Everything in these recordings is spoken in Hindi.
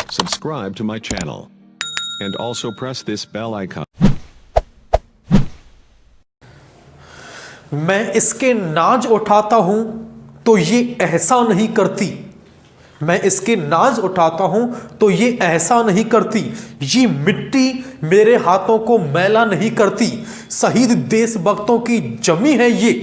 subscribe to my channel, and also press this bell icon. मैं इसके नाज उठाता हूं तो ये ऐसा नहीं करती। मैं इसके नाज उठाता हूं तो ये ऐसा नहीं करती। ये मिट्टी मेरे हाथों को मैला नहीं करती। शहीद देशभक्तों की जमी है ये।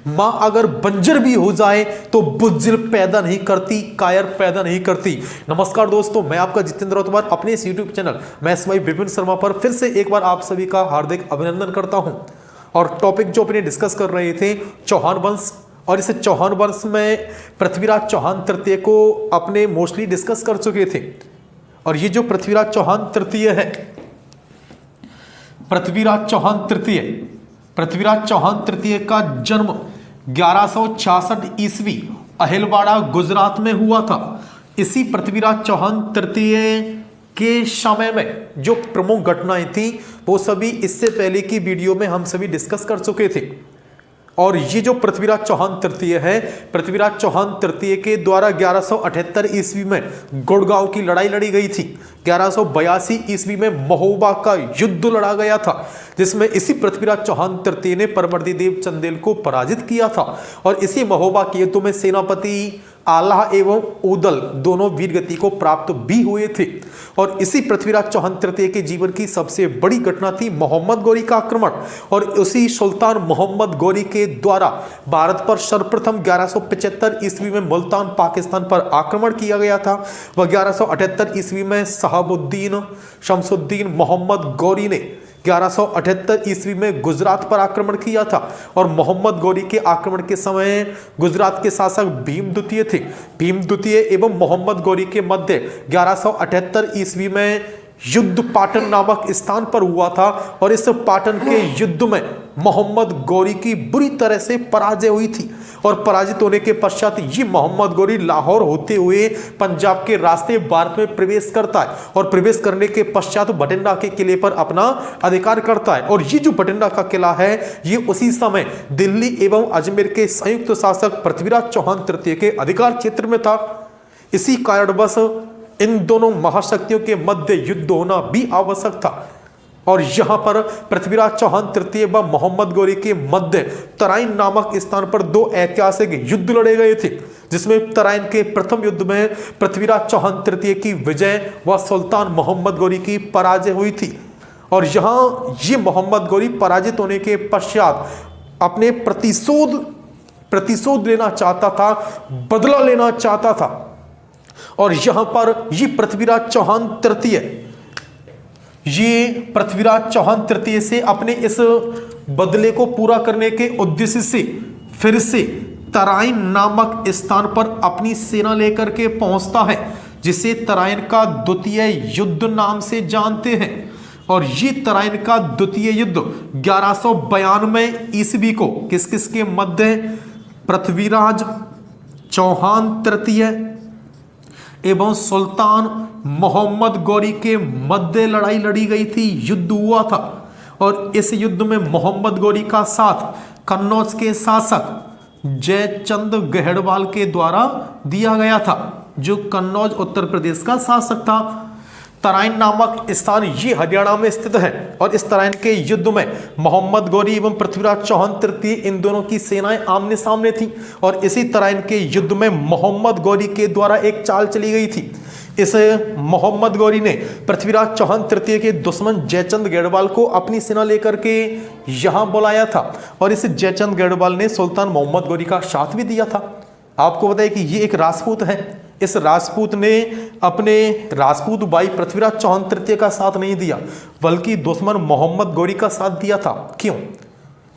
मां अगर बंजर भी हो जाए तो बुज्जिल पैदा नहीं करती, कायर पैदा नहीं करती। नमस्कार दोस्तों, मैं आपका जितेंद्र राउतवार अपने इस YouTube channel maths by Vipin Sharma पर फिर से एक बार आप सभी का हार्दिक अभिनंदन करता हूं। और टॉपिक जो अपने डिस्कस कर रहे थे चौहान वंश, और इस चौहान वंश में पृथ्वीराज चौहान तृतीय को अपने मोस्टली डिस्कस कर चुके थे। और ये जो पृथ्वीराज चौहान तृतीय है, पृथ्वीराज चौहान तृतीय का जन्म 1166 ईस्वी अहिलवाड़ा गुजरात में हुआ था। इसी पृथ्वीराज चौहान तृतीय के समय में जो प्रमुख घटनाएं थी वो सभी इससे पहले की वीडियो में हम सभी डिस्कस कर चुके थे। और ये जो पृथ्वीराज चौहान तृतीय है, पृथ्वीराज चौहान तृतीय के द्वारा 1178 ईस्वी में गुड़गांव की लड़ाई लड़ी गई थी। 1182 ईस्वी में महोबा का युद्ध लड़ा गया था, जिसमें इसी पृथ्वीराज चौहान तृतीय ने परवर्ती देव चंदेल को पराजित किया था। और इसी महोबा के युद्ध में सेनापति आल्हा एवं उदल दोनों वीरगति को प्राप्त भी हुए थे। और इसी पृथ्वीराज चौहान तृतीय के जीवन की सबसे बड़ी घटना थी मोहम्मद गौरी का आक्रमण। और उसी सुल्तान मोहम्मद गौरी के द्वारा भारत पर सर्वप्रथम 1175 ईस्वी में मुल्तान पाकिस्तान पर आक्रमण किया गया था। वह 1178 ईस्वी में शहाबुद्दीन शमसुद्दीन मोहम्मद गौरी ने 1178 ईस्वी में गुजरात पर आक्रमण किया था। और मोहम्मद गौरी के आक्रमण के समय गुजरात के शासक भीम द्वितीय थे। भीम द्वितीय एवं मोहम्मद गौरी के मध्य 1178 ईस्वी में युद्ध पाटन नामक स्थान पर हुआ था। और इस पाटन के युद्ध में मोहम्मद गौरी की बुरी तरह से पराजय हुई थी। और पराजित होने के पश्चात ये मोहम्मद गौरी लाहौर होते हुए पंजाब के रास्ते भारत में प्रवेश करता है। और प्रवेश करने के पश्चात भटिंडा के किले पर अपना अधिकार करता है। और ये जो भटिंडा का किला है ये उसी समय दिल्ली एवं अजमेर के संयुक्त शासक पृथ्वीराज चौहान तृतीय के अधिकार क्षेत्र में था। इसी कारणवश इन दोनों महाशक्तियों के मध्य युद्ध होना भी आवश्यक था। और यहां पर पृथ्वीराज चौहान तृतीय व मोहम्मद गौरी के मध्य तराइन नामक स्थान पर दो ऐतिहासिक युद्ध लड़े गए थे, जिसमें तराइन के प्रथम युद्ध में पृथ्वीराज चौहान तृतीय की विजय व सुल्तान मोहम्मद गौरी की पराजय हुई थी। और यहां ये मोहम्मद गौरी पराजित होने के पश्चात अपने प्रतिशोध लेना चाहता था, बदला लेना चाहता था। और यहां पर ये पृथ्वीराज चौहान तृतीय से अपने इस बदले को पूरा करने के उद्देश्य से फिर से तराइन नामक स्थान पर अपनी सेना लेकर के पहुंचता है, जिसे तराइन का द्वितीय युद्ध नाम से जानते हैं। और ये तराइन का द्वितीय युद्ध 1192 ईस्वी को किस किस के मध्य, पृथ्वीराज चौहान तृतीय एवं सुल्तान मोहम्मद गौरी के मध्य लड़ाई लड़ी गई थी, युद्ध हुआ था। और इस युद्ध में मोहम्मद गौरी का साथ कन्नौज के शासक जयचंद गहड़वाल के द्वारा दिया गया था, जो कन्नौज उत्तर प्रदेश का शासक था। तराइन नामक स्थान ये हरियाणा में स्थित है। और इस तराइन के युद्ध में मोहम्मद गौरी एवं पृथ्वीराज चौहान तृतीय इन दोनों की सेनाएं आमने सामने थी। और इसी तराइन के युद्ध में मोहम्मद गौरी के द्वारा एक चाल चली गई थी। इस मोहम्मद गौरी ने पृथ्वीराज चौहान तृतीय के दुश्मन जयचंद गढ़वाल को अपनी सेना लेकर के यहां बुलाया था। और इस जयचंद गढ़वाल ने सुल्तान मोहम्मद गौरी का साथ भी दिया था। आपको बताया कि ये एक राजपूत है। इस राजपूत ने अपने राजपूत भाई पृथ्वीराज चौहान तृतीय का साथ नहीं दिया, बल्कि दुश्मन मोहम्मद गौरी का साथ दिया था। क्यों?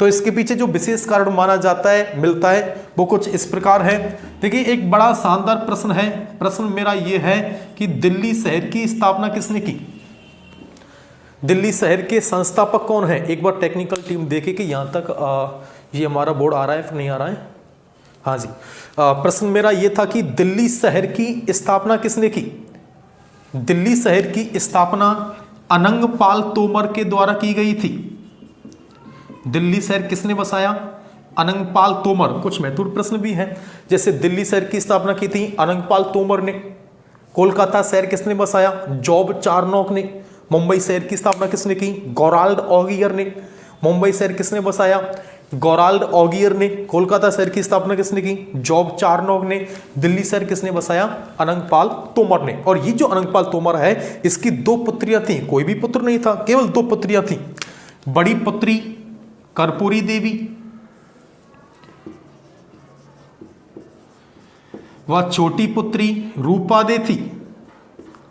तो इसके पीछे जो विशेष कारण माना जाता है, मिलता है, वो कुछ इस प्रकार है। देखिए, एक बड़ा शानदार प्रश्न है। प्रश्न मेरा ये है कि दिल्ली शहर की स्थापना किसने की? दिल्ली शहर के संस्थापक कौन है? एक बार टेक्निकल टीम देखे कि यहाँ तक ये हमारा बोर्ड आ रहा है फिर नहीं आ रहा है। हाँ जी, प्रश्न मेरा ये था कि दिल्ली शहर की स्थापना किसने की? दिल्ली शहर की स्थापना अनंगपाल तोमर के द्वारा की गई थी। दिल्ली शहर किसने बसाया? अनंगपाल तोमर। कुछ महत्वपूर्ण प्रश्न भी हैं, जैसे दिल्ली शहर की स्थापना की थी अनंगपाल तोमर ने, कोलकाता शहर किसने बसाया? जॉब चार्नोक ने। मुंबई शहर की स्थापना किसने की? गोराल्ड ऑगियर ने। मुंबई शहर किसने बसाया? गोराल्ड ऑगियर ने। कोलकाता शहर की स्थापना किसने की? जॉब चार्नोक ने। दिल्ली शहर किसने बसाया? अनंगपाल तोमर ने। और ये जो अनंगपाल तोमर है, इसकी 2 पुत्रियां थी, कोई भी पुत्र नहीं था, केवल 2 पुत्रियां थी। बड़ी पुत्री कर्पूरी देवी व छोटी पुत्री रूपादे थी।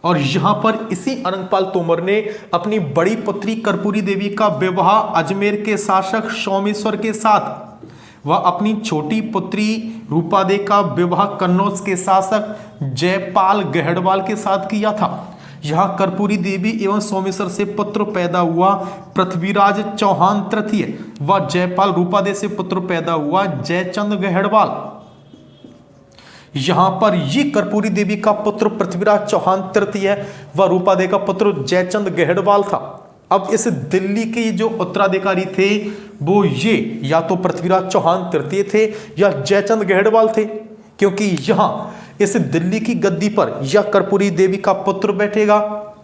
और यहां पर इसी अनंगपाल तोमर ने अपनी बड़ी पुत्री कर्पूरी देवी का विवाह अजमेर के शासक सोमेश्वर के साथ व अपनी छोटी पुत्री रूपादे का विवाह कन्नौज के शासक जयपाल गहड़वाल के साथ किया था। यहां कर्पूरी देवी एवं सोमेश्वर से पुत्र पैदा हुआ पृथ्वीराज चौहान तृतीय व जयपाल रूपादे से पुत्र पैदा हुआ जयचंद गहड़वाल। यहां पर ये कर्पूरी देवी का पुत्र पृथ्वीराज चौहान तृतीय व रूपादे का पुत्र जयचंद गहड़वाल था। अब इस दिल्ली के जो उत्तराधिकारी थे वो ये या तो पृथ्वीराज चौहान तृतीय थे या जयचंद गहड़वाल थे, क्योंकि यहां इस दिल्ली की गद्दी पर या कर्पूरी देवी का पुत्र बैठेगा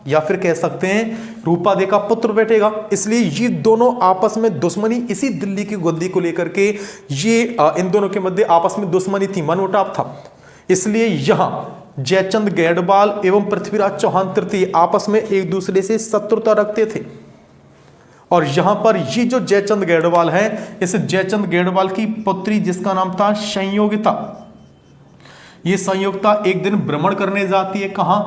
या फिर कह सकते हैं रूपादे का पुत्र बैठेगा। इसलिए ये दोनों आपस में दुश्मनी, इसी दिल्ली की गद्दी को लेकर के ये इन दोनों के मध्य आपस में दुश्मनी थी, मनमुटाव था। इसलिए यहां जयचंद गहड़वाल एवं पृथ्वीराज चौहान तृतीय आपस में एक दूसरे से शत्रुता रखते थे। और यहां पर ये जो जयचंद गहड़वाल है, इस जयचंद गहड़वाल की पुत्री जिसका नाम था संयोगिता, ये संयोगिता एक दिन भ्रमण करने जाती है। कहां?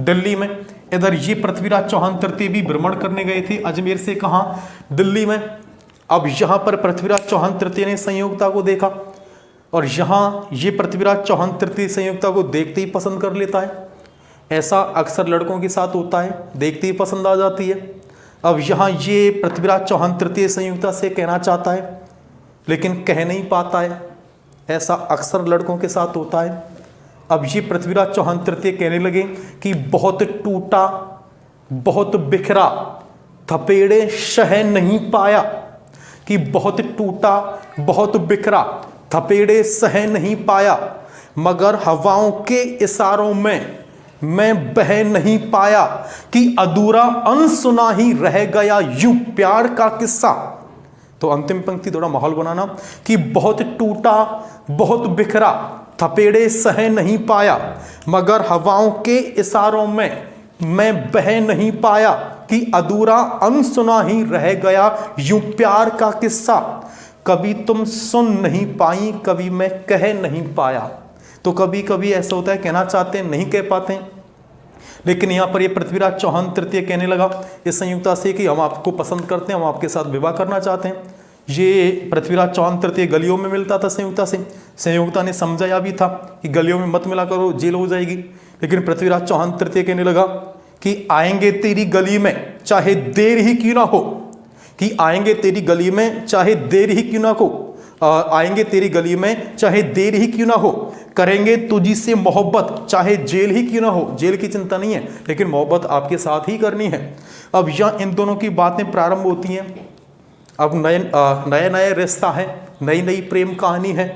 दिल्ली में। इधर ये पृथ्वीराज चौहान तृतीय भी भ्रमण करने गए थे अजमेर से। कहां? दिल्ली में। अब यहां पर पृथ्वीराज चौहान तृतीय ने संयोगिता को देखा और यहां ये पृथ्वीराज चौहान तृतीय संयोगिता को देखते ही पसंद कर लेता है। ऐसा अक्सर लड़कों के साथ होता है, देखते ही पसंद आ जाती है। अब यहां ये पृथ्वीराज चौहान तृतीय संयोगिता से कहना चाहता है लेकिन कह नहीं पाता है, ऐसा अक्सर लड़कों के साथ होता है। अब ये पृथ्वीराज चौहान तृतीय कहने लगे कि बहुत टूटा, बहुत बिखरा, थपेड़े सह नहीं पाया, कि बहुत टूटा, बहुत बिखरा, थपेड़े सह नहीं पाया, मगर हवाओं के इशारों में मैं बह नहीं पाया, कि अधूरा अनसुना ही रह गया यूं प्यार का किस्सा। तो अंतिम पंक्ति थोड़ा माहौल बनाना कि बहुत टूटा, बहुत बिखरा, थपेड़े सह नहीं पाया, मगर हवाओं के इशारों में मैं बह नहीं पाया, कि अधूरा अनसुना ही रह गया यूं प्यार का किस्सा। कभी तुम सुन नहीं पाई, कभी मैं कह नहीं पाया। तो कभी कभी ऐसा होता है, कहना चाहते हैं नहीं कह पाते हैं। लेकिन यहाँ पर ये पृथ्वीराज चौहान तृतीय कहने लगा इस संयुक्ता से कि हम आपको पसंद करते हैं, हम आपके साथ विवाह करना चाहते हैं। ये पृथ्वीराज चौहान तृतीय गलियों में मिलता था संयुक्ता से। संयुक्ता ने समझाया भी था कि गलियों में मत मिला करो, जेल हो जाएगी। लेकिन पृथ्वीराज चौहान तृतीय कहने लगा कि आएंगे तेरी गली में चाहे देर ही क्यों ना हो, कि आएंगे तेरी गली में चाहे देर ही क्यों ना हो, आएंगे तेरी गली में चाहे देर ही क्यों ना हो, करेंगे तुझी से मोहब्बत चाहे जेल ही क्यों ना हो। जेल की चिंता नहीं है लेकिन मोहब्बत आपके साथ ही करनी है। अब यहाँ इन दोनों की बातें प्रारंभ होती हैं। अब नए नए रिश्ता है, नई नई प्रेम कहानी है,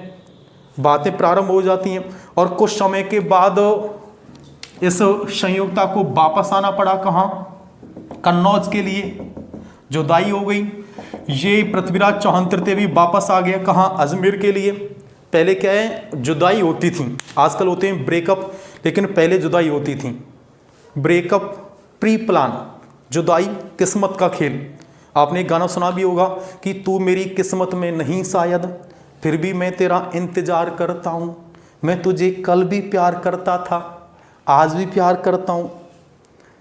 बातें प्रारंभ हो जाती हैं। और कुछ समय के बाद इस संयुक्ता को वापस आना पड़ा। कहाँ? कन्नौज के लिए। जुदाई हो गई। ये पृथ्वीराज चौहान तृतीय भी वापस आ गया। कहाँ? अजमेर के लिए। पहले क्या है, जुदाई होती थी, आजकल होते हैं ब्रेकअप, लेकिन पहले जुदाई होती थी। ब्रेकअप प्री प्लान, जुदाई किस्मत का खेल। आपने एक गाना सुना भी होगा कि तू मेरी किस्मत में नहीं शायद, फिर भी मैं तेरा इंतजार करता हूँ, मैं तुझे कल भी प्यार करता था, आज भी प्यार करता हूँ।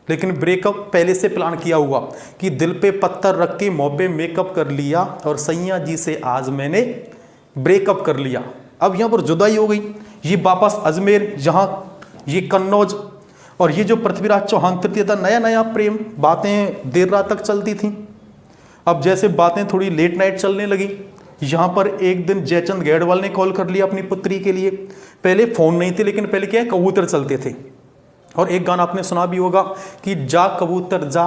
लेकिन ब्रेकअप पहले से प्लान किया हुआ कि दिल पे पत्थर रख के मुंह पे मेकअप कर लिया और सैया जी से आज मैंने ब्रेकअप कर लिया। अब यहाँ पर जुदाई हो गई। ये वापस अजमेर, यहाँ ये कन्नौज। और ये जो पृथ्वीराज चौहान तृतीय था, नया नया प्रेम, बातें देर रात तक चलती थी। अब जैसे बातें थोड़ी लेट नाइट चलने लगी, यहाँ पर एक दिन जयचंद गहड़वाल ने कॉल कर लिया अपनी पुत्री के लिए। पहले फ़ोन नहीं थे, लेकिन पहले क्या है, कबूतर चलते थे। और एक गाना आपने सुना भी होगा कि जा कबूतर जा,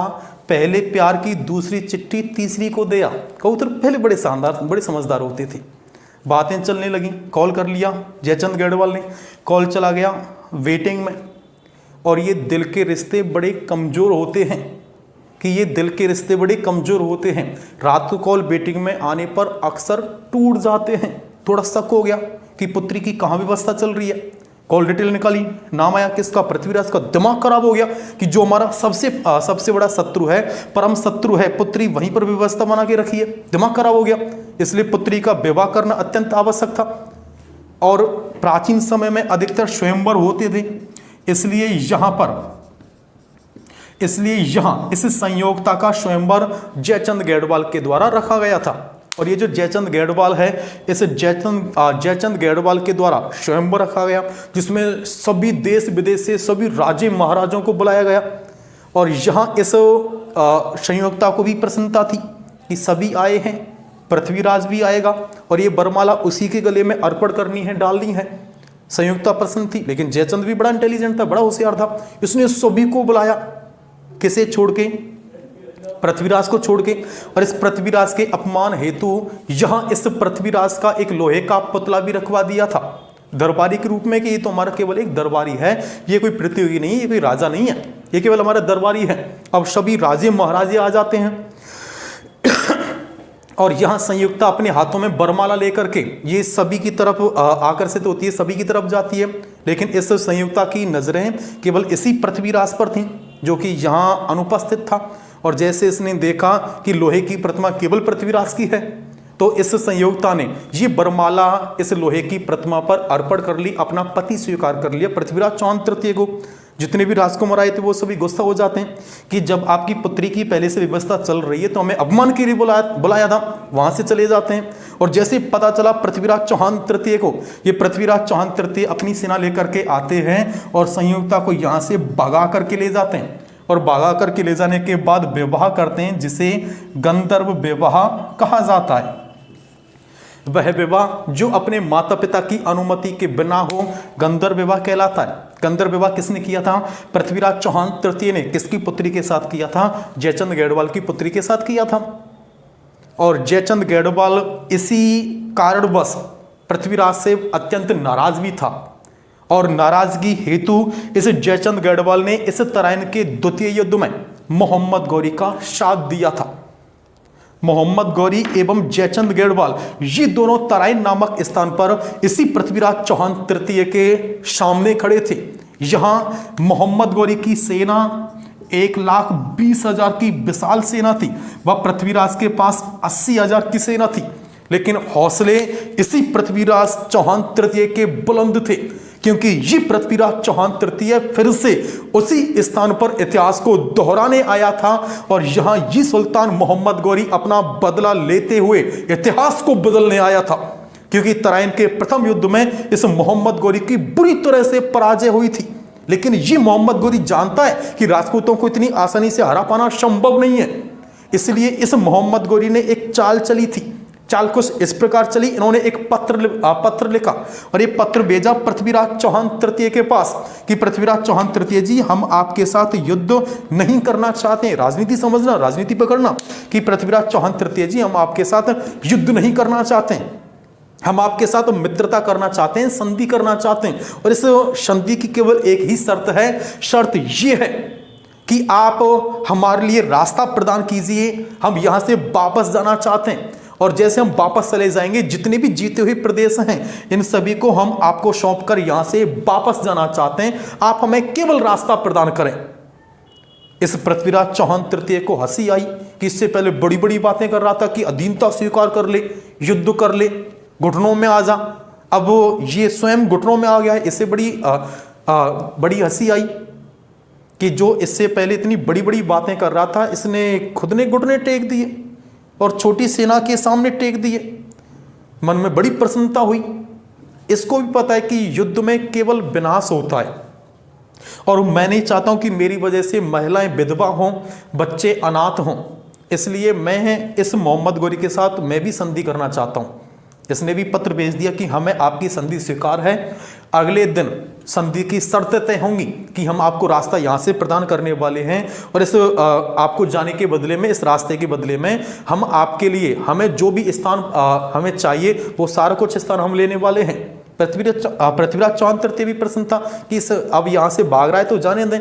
पहले प्यार की दूसरी चिट्ठी तीसरी को दिया। कबूतर पहले बड़े शानदार, बड़े समझदार होते थे। बातें चलने लगी, कॉल कर लिया जयचंद गहड़वाल ने, कॉल चला गया वेटिंग में। और ये दिल के रिश्ते बड़े कमज़ोर होते हैं, कि ये दिल के रिश्ते बड़े कमज़ोर होते हैं। रात को कॉल वेटिंग में आने पर अक्सर टूट जाते हैं। थोड़ा शक हो गया कि पुत्री की कहाँ व्यवस्था चल रही है, कॉल डिटेल निकाली, नाम आया किसका, पृथ्वीराज का। दिमाग खराब हो गया कि जो हमारा सबसे बड़ा शत्रु है, परम शत्रु है, पुत्री वहीं पर व्यवस्था बना के रखी है। दिमाग खराब हो गया, इसलिए पुत्री का विवाह करना अत्यंत आवश्यक था। और प्राचीन समय में अधिकतर स्वयंवर होते थे, इसलिए यहाँ इस संयोगता का स्वयंवर जयचंद गैडवाल के द्वारा रखा गया था। और ये जो जयचंद गैडवाल है, इस जयचंद गैडवाल के द्वारा स्वयंवर रखा गया, जिसमें सभी देश विदेश से सभी राजे महाराजों को बुलाया गया। और यहाँ इस संयोगता को भी प्रसन्नता थी कि सभी आए हैं, पृथ्वीराज भी आएगा और ये वरमाला उसी के गले में अर्पण करनी है, डालनी है। संयुक्ता प्रसन्न थी, लेकिन जयचंद भी बड़ा इंटेलिजेंट था, बड़ा होशियार था। इसने सभी को बुलाया, किसे छोड़ के, पृथ्वीराज को छोड़ के। और इस पृथ्वीराज के अपमान हेतु यहां इस पृथ्वीराज का एक लोहे का पुतला भी रखवा दिया था, दरबारी के रूप में, कि ये तो हमारा केवल एक दरबारी है, ये कोई पृथ्वी नहीं है, ये कोई राजा नहीं है, ये केवल हमारा दरबारी है। अब सभी राजे महाराजे आ जाते हैं और यहां संयुक्ता अपने हाथों में बरमाला लेकर के ये सभी की तरफ आकर्षित होती है, सभी की तरफ जाती है। लेकिन इस संयुक्ता की नजरें केवल इसी पृथ्वीराज पर थीं, जो कि यहां अनुपस्थित था। और जैसे इसने देखा कि लोहे की प्रतिमा केवल पृथ्वीराज की है, तो इस संयोगता ने ये बरमाला इस लोहे की प्रतिमा पर अर्पण कर ली, अपना पति स्वीकार कर लिया पृथ्वीराज चौहान तृतीय को। जितने भी राजकुमार आए थे वो सभी गुस्सा हो जाते हैं कि जब आपकी पुत्री की पहले से व्यवस्था चल रही है तो हमें अपमान के लिए बुलाया था, वहां से चले जाते हैं। और जैसे पता चला पृथ्वीराज चौहान तृतीय को, ये पृथ्वीराज चौहान तृतीय अपनी सेना लेकर के आते हैं और संयुक्ता को यहाँ से भगा करके ले जाते हैं। और भगा करके ले जाने के बाद विवाह करते हैं, जिसे गंधर्व विवाह कहा जाता है। वह विवाह जो अपने माता पिता की अनुमति के बिना हो, गंधर्व विवाह कहलाता है। गंधर्व विवाह किसने किया था? पृथ्वीराज चौहान तृतीय ने किसकी पुत्री के साथ किया था? जयचंद गैडवाल की पुत्री के साथ किया था। और जयचंद गैडवाल इसी कारणवश पृथ्वीराज से अत्यंत नाराज भी था, और नाराजगी हेतु इस जयचंद गैडवाल ने इस तराइन के द्वितीय युद्ध में मोहम्मद गौरी का साथ दिया था। मोहम्मद गौरी एवं जयचंद गैडवाल ये दोनों तराइन नामक स्थान पर इसी पृथ्वीराज चौहान तृतीय के सामने खड़े थे। यहां मोहम्मद गौरी की सेना 1,20,000 की विशाल सेना थी, वह पृथ्वीराज के पास 80,000 की सेना थी। लेकिन हौसले इसी पृथ्वीराज चौहान तृतीय के बुलंद थे, क्योंकि ये पृथ्वीराज चौहान तृतीय फिर से उसी स्थान पर इतिहास को दोहराने आया था। और यहां ये सुल्तान मोहम्मद गौरी अपना बदला लेते हुए इतिहास को बदलने आया था, क्योंकि तराइन के प्रथम युद्ध में इस मोहम्मद गौरी की बुरी तरह से पराजय हुई थी। लेकिन ये मोहम्मद गौरी जानता है कि राजपूतों को इतनी आसानी से हरा पाना संभव नहीं है, इसलिए इस मोहम्मद गौरी ने एक चाल चली थी। चाल कुछ इस प्रकार चली, इन्होंने एक पत्र लिखा और ये पत्र भेजा पृथ्वीराज चौहान तृतीय के पास कि पृथ्वीराज चौहान तृतीय जी, हम आपके साथ युद्ध नहीं करना चाहते हैं। राजनीति समझना, राजनीति पकड़ना, कि पृथ्वीराज चौहान तृतीय जी, हम आपके साथ युद्ध नहीं करना चाहते हैं, हम आपके साथ मित्रता करना चाहते हैं, संधि करना चाहते हैं। और इस संधि की केवल एक ही शर्त है, शर्त ये है कि आप हमारे लिए रास्ता प्रदान कीजिए, हम यहां से वापस जाना चाहते हैं। और जैसे हम वापस चले जाएंगे, जितने भी जीते हुए प्रदेश हैं इन सभी को हम आपको सौंपकर यहां से वापस जाना चाहते हैं, आप हमें केवल रास्ता प्रदान करें। इस पृथ्वीराज चौहान तृतीय को हंसी आई कि इससे पहले बड़ी बड़ी बातें कर रहा था कि अधीनता स्वीकार कर ले, युद्ध कर ले, घुटनों में आ जा। अब ये स्वयं घुटनों में आ गया है। इससे बड़ी हंसी आई कि जो इससे पहले इतनी बड़ी बड़ी बातें कर रहा था, इसने खुद ने घुटने टेक दिए और छोटी सेना के सामने टेक दिए। मन में बड़ी प्रसन्नता हुई। इसको भी पता है कि युद्ध में केवल विनाश होता है, और मैं नहीं चाहता हूं कि मेरी वजह से महिलाएं विधवा हों, बच्चे अनाथ हों। इसलिए मैं इस मोहम्मद गौरी के साथ मैं भी संधि करना चाहता हूं। इसने भी पत्र भेज दिया कि हमें आपकी संधि स्वीकार है। अगले दिन संधि की शर्तें तय होंगी कि हम आपको रास्ता यहाँ से प्रदान करने वाले हैं, और इस आपको जाने के बदले में, इस रास्ते के बदले में हम आपके लिए, हमें जो भी स्थान हमें चाहिए वो सारा कुछ स्थान हम लेने वाले हैं। पृथ्वीराज चौहान तृतीय भी प्रसन्न था कि इस अब यहां से भाग रहा है तो जाने दें,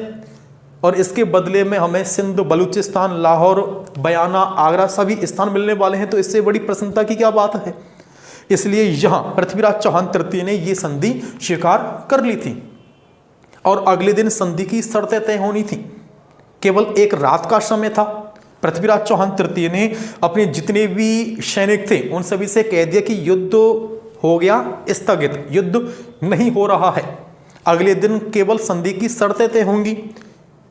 और इसके बदले में हमें सिंध, बलूचिस्तान, लाहौर, बयाना, आगरा सभी स्थान मिलने वाले हैं, तो इससे बड़ी प्रसन्नता की क्या बात है। इसलिए यहां पृथ्वीराज चौहान तृतीय ने यह संधि स्वीकार कर ली थी और अगले दिन संधि की शर्तें तय होनी थी। केवल एक रात का समय था। पृथ्वीराज चौहान तृतीय ने अपने जितने भी सैनिक थे उन सभी से कह दिया कि युद्ध हो गया स्थगित, युद्ध नहीं हो रहा है, अगले दिन केवल संधि की शर्तें तय होंगी।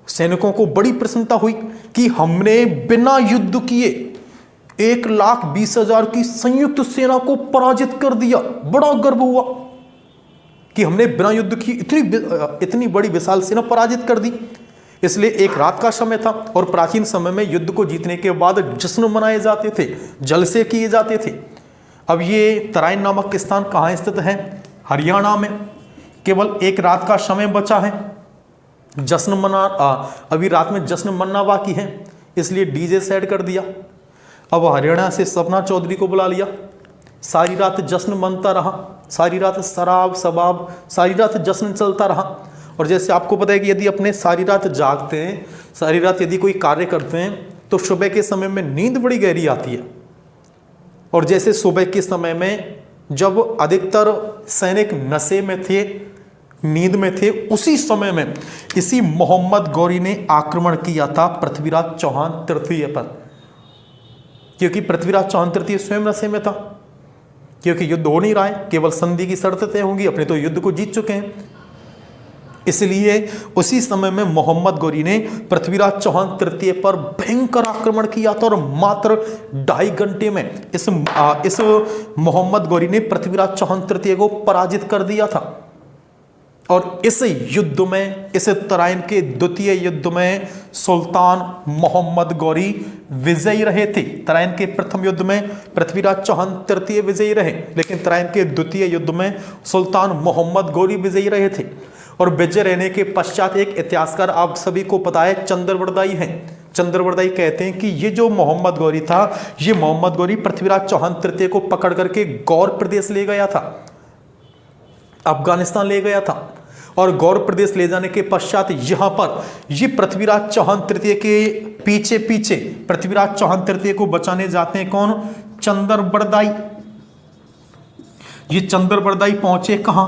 सैनिकों को बड़ी प्रसन्नता हुई कि हमने बिना युद्ध किए 1,20,000 की संयुक्त सेना को पराजित कर दिया। बड़ा गर्व हुआ कि हमने बिना युद्ध की इतनी बड़ी विशाल सेना पराजित कर दी। इसलिए एक रात का समय था और प्राचीन समय में युद्ध को जीतने के बाद जश्न मनाए जाते थे, जलसे किए जाते थे। अब ये तराइन नामक स्थान कहाँ स्थित है? हरियाणा में। केवल एक रात का समय बचा है, जश्न मना अभी रात में जश्न मनाना बाकी है, इसलिए डीजे सेट कर दिया। अब हरियाणा से सपना चौधरी को बुला लिया, सारी रात जश्न मनता रहा, सारी रात शराब शबाब, सारी रात जश्न चलता रहा। और जैसे आपको पता है कि यदि अपने सारी रात जागते हैं, सारी रात यदि कोई कार्य करते हैं तो सुबह के समय में नींद बड़ी गहरी आती है। और जैसे सुबह के समय में जब अधिकतर सैनिक नशे में थे, नींद में थे, उसी समय में इसी मोहम्मद गौरी ने आक्रमण किया था पृथ्वीराज चौहान तृतीय पर, क्योंकि पृथ्वीराज चौहान तृतीय स्वयं नशे में था, क्योंकि युद्ध हो नहीं रहा है, केवल संधि की शर्तें तय होंगी, अपने तो युद्ध को जीत चुके हैं। इसलिए उसी समय में मोहम्मद गौरी ने पृथ्वीराज चौहान तृतीय पर भयंकर आक्रमण किया था और मात्र 2.5 घंटे में इस मोहम्मद गौरी ने पृथ्वीराज चौहान तृतीय को पराजित कर दिया था। और इस युद्ध में, इस तराइन के द्वितीय युद्ध में सुल्तान मोहम्मद गौरी विजयी रहे थे। तराइन के प्रथम युद्ध में पृथ्वीराज चौहान तृतीय विजयी रहे, लेकिन तराइन के द्वितीय युद्ध में सुल्तान मोहम्मद गौरी विजयी रहे थे। और विजय रहने के पश्चात एक इतिहासकार आप सभी को पता है चंद्रवरदाई हैं। चंद्रवरदाई कहते हैं कि ये जो मोहम्मद गौरी था, ये मोहम्मद गौरी पृथ्वीराज चौहान तृतीय को पकड़ करके गौर प्रदेश ले गया था, अफगानिस्तान ले गया था। और गौर प्रदेश ले जाने के पश्चात यहां पर ये पृथ्वीराज चौहान तृतीय के पीछे पीछे पृथ्वीराज चौहान तृतीय को बचाने जाते हैं कौन? चंद्रवरदाई। ये चंद्रवरदाई पहुंचे कहां?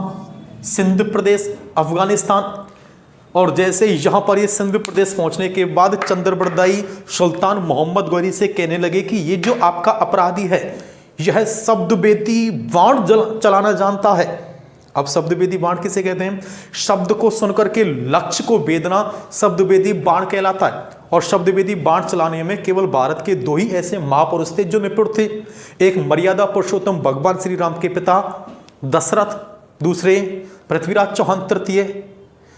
सिंध प्रदेश, अफगानिस्तान। और जैसे यहां पर ये सिंध प्रदेश पहुंचने के बाद चंद्रवरदाई सुल्तान मोहम्मद गौरी से कहने लगे कि ये जो आपका अपराधी है, यह शब्दवेदी बाण चलाना जानता है। अब शब्दवेदी बाण किसे कहते हैं? शब्द को सुनकर के लक्ष्य को भेदना शब्दवेदी बाण कहलाता है। और शब्दवेदी बाण चलाने में केवल भारत के 2 ही ऐसे महापुरुष थे जो निपुण थे। एक मर्यादा पुरुषोत्तम भगवान श्री राम के पिता दशरथ, दूसरे पृथ्वीराज चौहान तृतीय।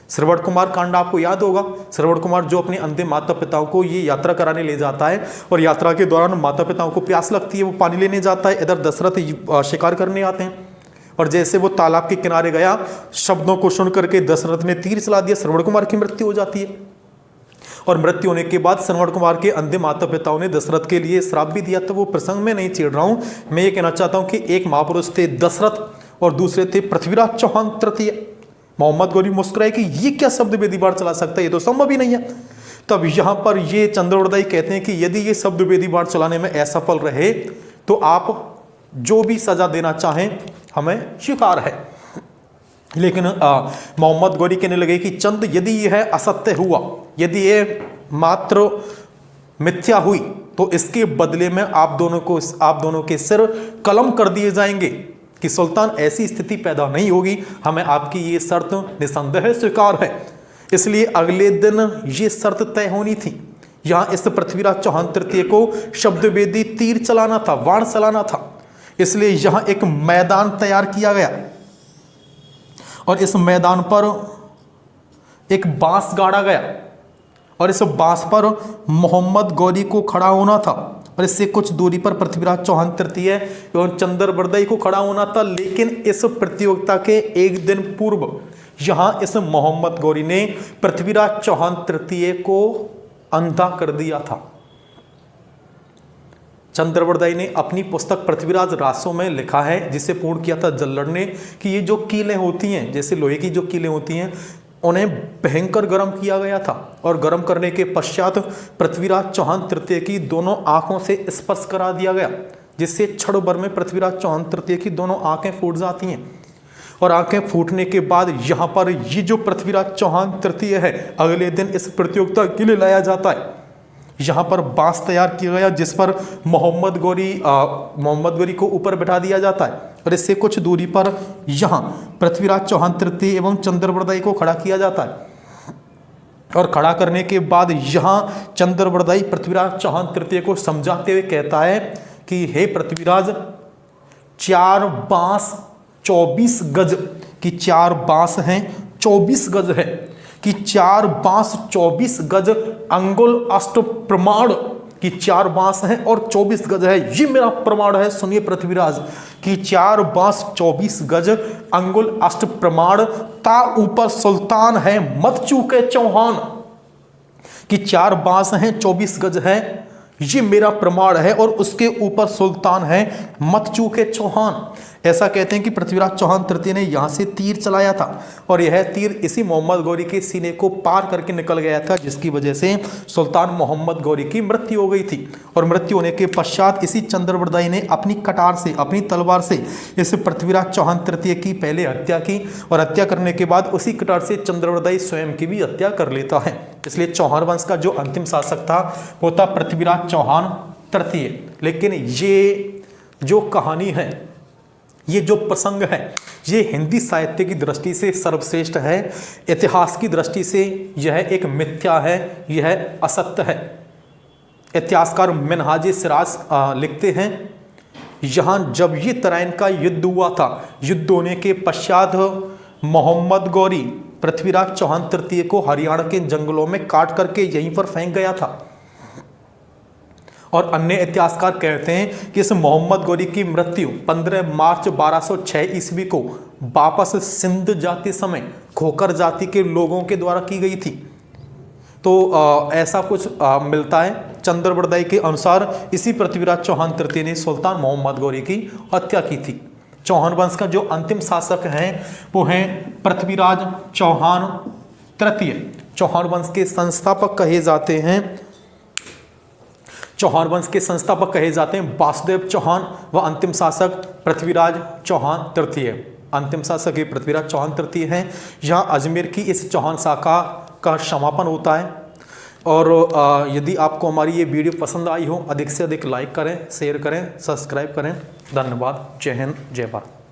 श्रवण कुमार कांड आपको याद होगा। श्रवण कुमार जो अपने अंधे माता पिताओं को ये यात्रा कराने ले जाता है और यात्रा के दौरान माता पिताओं को प्यास लगती है, वो पानी लेने जाता है, इधर दशरथ शिकार करने आते हैं। और जैसे वो तालाब के किनारे गया, शब्दों को सुन करके दशरथ ने तीर चला दिया, श्रवण कुमार की मृत्यु हो जाती है। और मृत्यु होने के बाद श्रवण कुमार के अंधे माता पिताओं ने दशरथ के लिए श्राप भी दिया। तो वो प्रसंग में नहीं छेड़ रहा हूं, मैं ये कहना चाहता हूं कि एक महापुरुष थे दशरथ और दूसरे थे पृथ्वीराज चौहान तृतीय। मोहम्मद गौरी मुस्कुराए कि ये क्या शब्दवेदी बाण चला सकता है, ये तो संभव ही नहीं है। तब यहां पर ये चंद्रवरदाई कहते हैं कि यदि ये शब्दवेदी बाण चलाने में असफल रहे तो आप जो भी सजा देना चाहें हमें स्वीकार है। लेकिन मोहम्मद गौरी कहने लगे कि चंद, यदि यह असत्य हुआ, यदि ये मात्र मिथ्या हुई, तो इसके बदले में आप दोनों के सिर कलम कर दिए जाएंगे कि सुल्तान ऐसी स्थिति पैदा नहीं होगी। हमें आपकी ये शर्त निसंदेह स्वीकार है। इसलिए अगले दिन ये शर्त तय होनी थी। यहां इस पृथ्वीराज चौहान तृतीय को शब्दवेदी तीर चलाना था, बाण चलाना था। इसलिए यहां एक मैदान तैयार किया गया और इस मैदान पर एक बांस गाड़ा गया और इस बांस पर मोहम्मद गौरी को खड़ा होना था और इससे कुछ दूरी पर पृथ्वीराज चौहान तृतीय एवं चंद्रवरदाई को खड़ा होना था। लेकिन इस प्रतियोगिता के एक दिन पूर्व यहां इस मोहम्मद गौरी ने पृथ्वीराज चौहान तृतीय को अंधा कर दिया था। चंद्रवरदाई ने अपनी पुस्तक पृथ्वीराज रासो में लिखा है, जिसे पूर्ण किया था जल्लड़ ने, कि ये जो कीलें होती हैं, जैसे लोहे की जो कीलें होती हैं, उन्हें भयंकर गर्म किया गया था और गर्म करने के पश्चात पृथ्वीराज चौहान तृतीय की दोनों आंखों से स्पर्श करा दिया गया, जिससे क्षण भर में पृथ्वीराज चौहान तृतीय की दोनों आंखें फूट जाती हैं। और आंखें फूटने के बाद यहाँ पर ये जो पृथ्वीराज चौहान तृतीय है, अगले दिन इस प्रतियोगिता के लिए लाया जाता है। यहाँ पर बांस तैयार किया गया, जिस पर मोहम्मद गौरी को ऊपर बैठा दिया जाता है और इससे कुछ दूरी पर यहाँ पृथ्वीराज चौहान तृतीय एवं चंद्रवरदाई को खड़ा किया जाता है। और खड़ा करने के बाद यहाँ चंद्रवरदाई पृथ्वीराज चौहान तृतीय को समझाते हुए कहता है कि हे पृथ्वीराज, 4 बांस 24 गज की 4 बांस हैं, 24 गज है कि 4 बांस 24 गज अंगुल अष्ट प्रमाण की 4 बांस हैं और 24 गज है। ये मेरा प्रमाण है, सुनिए पृथ्वीराज, कि 4 बांस 24 गज अंगुल अष्ट प्रमाण ता ऊपर सुल्तान है मत चूके चौहान, कि 4 बांस हैं 24 गज है, ये मेरा प्रमाण है और उसके ऊपर सुल्तान है मत चूके चौहान। ऐसा कहते हैं कि पृथ्वीराज चौहान तृतीय ने यहाँ से तीर चलाया था और यह तीर इसी मोहम्मद गौरी के सीने को पार करके निकल गया था, जिसकी वजह से सुल्तान मोहम्मद गौरी की मृत्यु हो गई थी। और मृत्यु होने के पश्चात इसी चंद्रवरदाई ने अपनी कटार से, अपनी तलवार से इस पृथ्वीराज चौहान तृतीय की पहले हत्या की और हत्या करने के बाद उसी कटार से चंद्रवरदाई स्वयं की भी हत्या कर लेता है। इसलिए चौहान वंश का जो अंतिम शासक था वो था पृथ्वीराज चौहान तृतीय। लेकिन ये जो कहानी है, ये जो प्रसंग है, ये हिंदी साहित्य की दृष्टि से सर्वश्रेष्ठ है, इतिहास की दृष्टि से यह एक मिथ्या है, यह असत्य है। इतिहासकार मिनहाज सिराज लिखते हैं, यहाँ जब ये तराइन का युद्ध हुआ था, युद्ध होने के पश्चात मोहम्मद गौरी पृथ्वीराज चौहान तृतीय को हरियाणा के जंगलों में काट करके यहीं पर फेंक गया था। और अन्य इतिहासकार कहते हैं कि इस मोहम्मद गौरी की मृत्यु 15 मार्च 1206 ईस्वी को वापस सिंध जाते समय खोकर जाति के लोगों के द्वारा की गई थी। तो ऐसा कुछ मिलता है। चंद्रवरदाई के अनुसार इसी पृथ्वीराज चौहान तृतीय ने सुल्तान मोहम्मद गौरी की हत्या की थी। चौहान वंश का जो अंतिम शासक हैं वो हैं पृथ्वीराज चौहान तृतीय। चौहान वंश के संस्थापक कहे जाते हैं, चौहान वंश के संस्थापक कहे जाते हैं वासुदेव चौहान व अंतिम शासक पृथ्वीराज चौहान तृतीय। अंतिम शासक ये पृथ्वीराज चौहान तृतीय हैं। यहाँ अजमेर की इस चौहान शाखा का समापन होता है। और यदि आपको हमारी ये वीडियो पसंद आई हो, अधिक से अधिक लाइक करें, शेयर करें, सब्सक्राइब करें। धन्यवाद। जय हिंद, जय भारत।